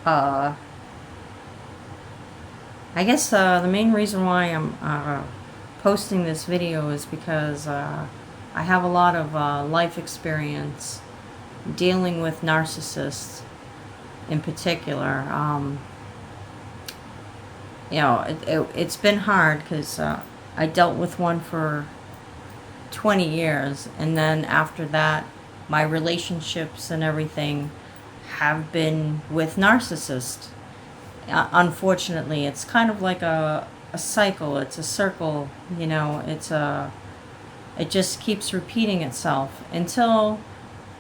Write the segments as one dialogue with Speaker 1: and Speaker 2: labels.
Speaker 1: Uh, I guess the main reason why I'm posting this video is because I have a lot of life experience dealing with narcissists in particular. It's been hard because I dealt with one for 20 years, and then after that, my relationships and everything have been with narcissists. Unfortunately, it's kind of like a cycle. It's a circle, it just keeps repeating itself until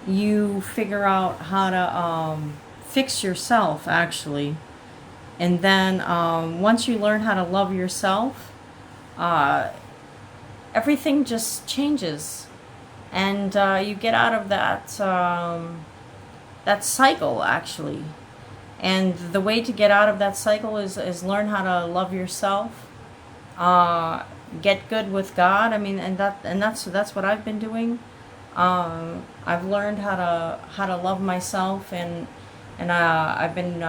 Speaker 1: you figure out how to fix yourself, actually. And then once you learn how to love yourself, everything just changes, and you get out of that cycle, actually. And the way to get out of that cycle is learn how to love yourself, get good with God. I mean, and that's what I've been doing. I've learned how to love myself, and I've been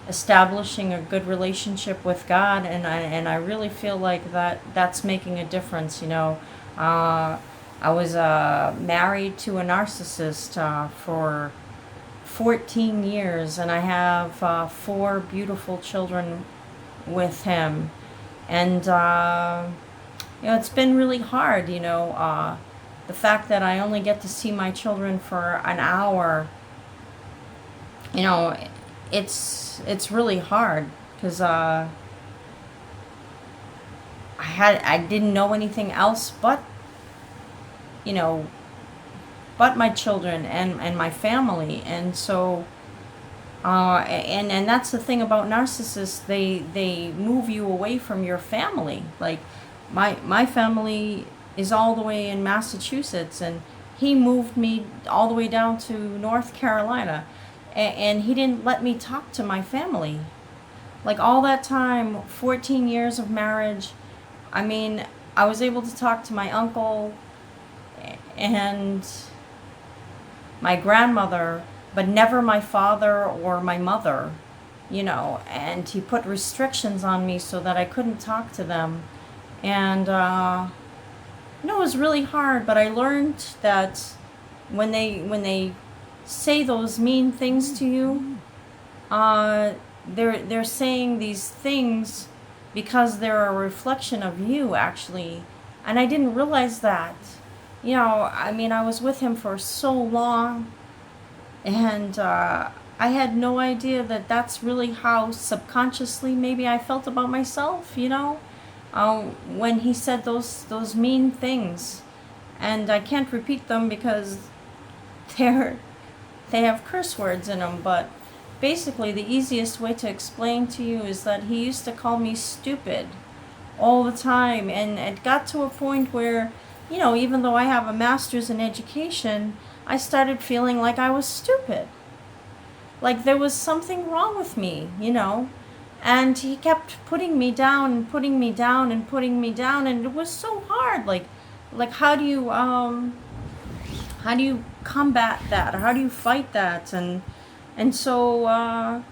Speaker 1: establishing a good relationship with God, and I really feel like that's making a difference. I was married to a narcissist for 14 years, and I have 4 beautiful children with him. And it's been really hard. The fact that I only get to see my children for an hour, it's really hard, because I didn't know anything else but my children and my family. And so and that's the thing about narcissists, they move you away from your family. Like my family is all the way in Massachusetts, and he moved me all the way down to North Carolina, and he didn't let me talk to my family. Like all that time, 14 years of marriage, I mean, I was able to talk to my uncle and my grandmother, but never my father or my mother, and he put restrictions on me so that I couldn't talk to them. And it was really hard, but I learned that when they say those mean things to you, they're saying these things because they're a reflection of you, actually. And I didn't realize that. I was with him for so long, and I had no idea that that's really how subconsciously maybe I felt about myself, when he said those mean things. And I can't repeat them because they have curse words in them, but basically the easiest way to explain to you is that he used to call me stupid all the time, and it got to a point where, even though I have a master's in education, I started feeling like I was stupid. Like there was something wrong with me, and he kept putting me down and putting me down and putting me down, and it was so hard. Like how do you combat that? How do you fight that? And so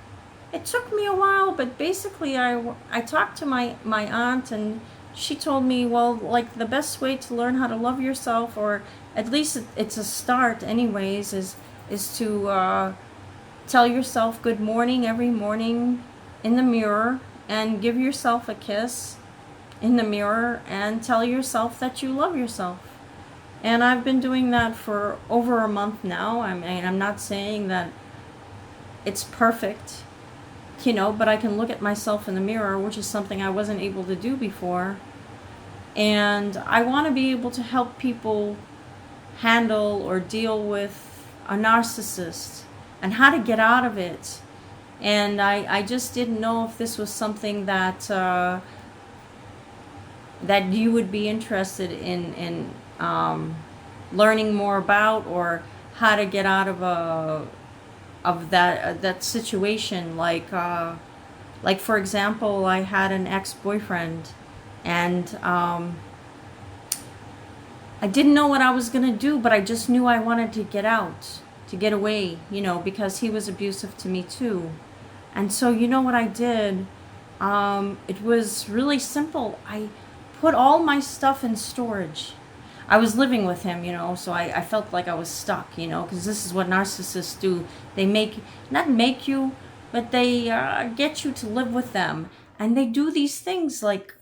Speaker 1: it took me a while, but basically I talked to my aunt, and she told me, well, like the best way to learn how to love yourself, or at least it's a start anyways, is to tell yourself good morning every morning in the mirror, and give yourself a kiss in the mirror, and tell yourself that you love yourself. And I've been doing that for over a month now. I mean, I'm not saying that it's perfect, but I can look at myself in the mirror, which is something I wasn't able to do before. And I want to be able to help people handle or deal with a narcissist and how to get out of it. And I just didn't know if this was something that that you would be interested in learning more about, or how to get out of that situation. Like for example, I had an ex-boyfriend, and I didn't know what I was gonna do, but I just knew I wanted to get out, to get away, because he was abusive to me too. And so you know what I did? It was really simple. I put all my stuff in storage. I was living with him, you know, so I felt like I was stuck, you know, because this is what narcissists do. They make, not make you, but they get you to live with them. And they do these things like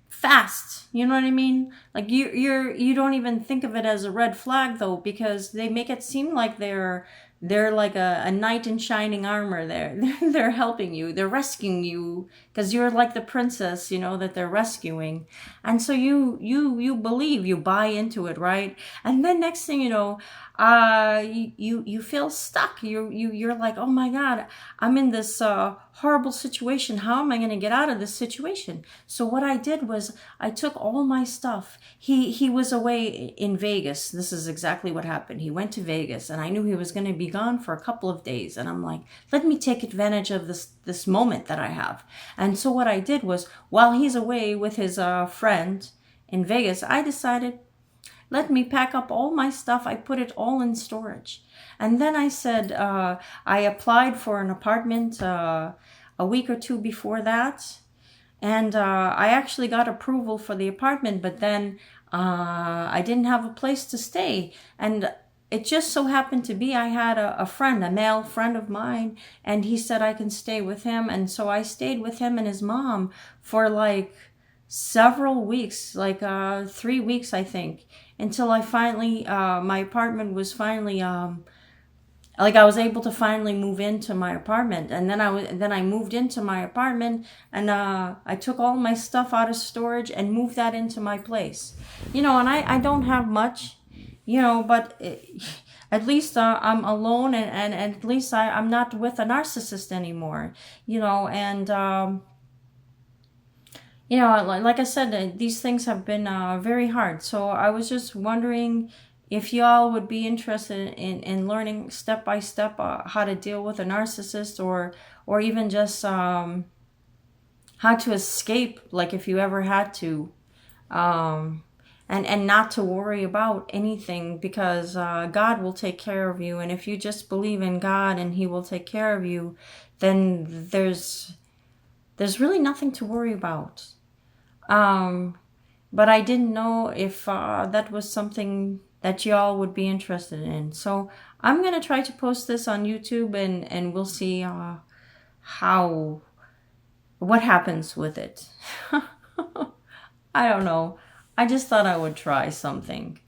Speaker 1: fast. You know what I mean? Like you don't even think of it as a red flag though, because they make it seem like they're like a knight in shining armor. They're helping you. They're rescuing you because you're like the princess, you know, that they're rescuing. And so you believe, you buy into it, right? And then next thing you know, you feel stuck. You're like, oh my God, I'm in this horrible situation. How am I going to get out of this situation? So what I did was I took all my stuff. He was away in Vegas. This is exactly what happened. He went to Vegas, and I knew he was going to be gone for a couple of days. And I'm like, let me take advantage of this moment that I have. And so what I did was, while he's away with his friend in Vegas, I decided, let me pack up all my stuff. I put it all in storage. And then I said, I applied for an apartment a week or two before that. And I actually got approval for the apartment, but then I didn't have a place to stay. And it just so happened to be I had a friend, a male friend of mine, and he said I can stay with him. And so I stayed with him and his mom for like several weeks, like 3 weeks, I think, until I finally, my apartment was finally, like I was able to finally move into my apartment. And then I moved into my apartment, and I took all my stuff out of storage and moved that into my place. You know, and I don't have much, you know, but at least I'm alone, and at least I'm not with a narcissist anymore, you know. And you know, like I said, these things have been very hard. So I was just wondering if y'all would be interested in learning step by step how to deal with a narcissist, or even just how to escape, like if you ever had to, and not to worry about anything, because God will take care of you. And if you just believe in God and He will take care of you, then there's really nothing to worry about. But I didn't know if that was something that y'all would be interested in. So I'm going to try to post this on YouTube, and we'll see what happens with it. I don't know. I just thought I would try something.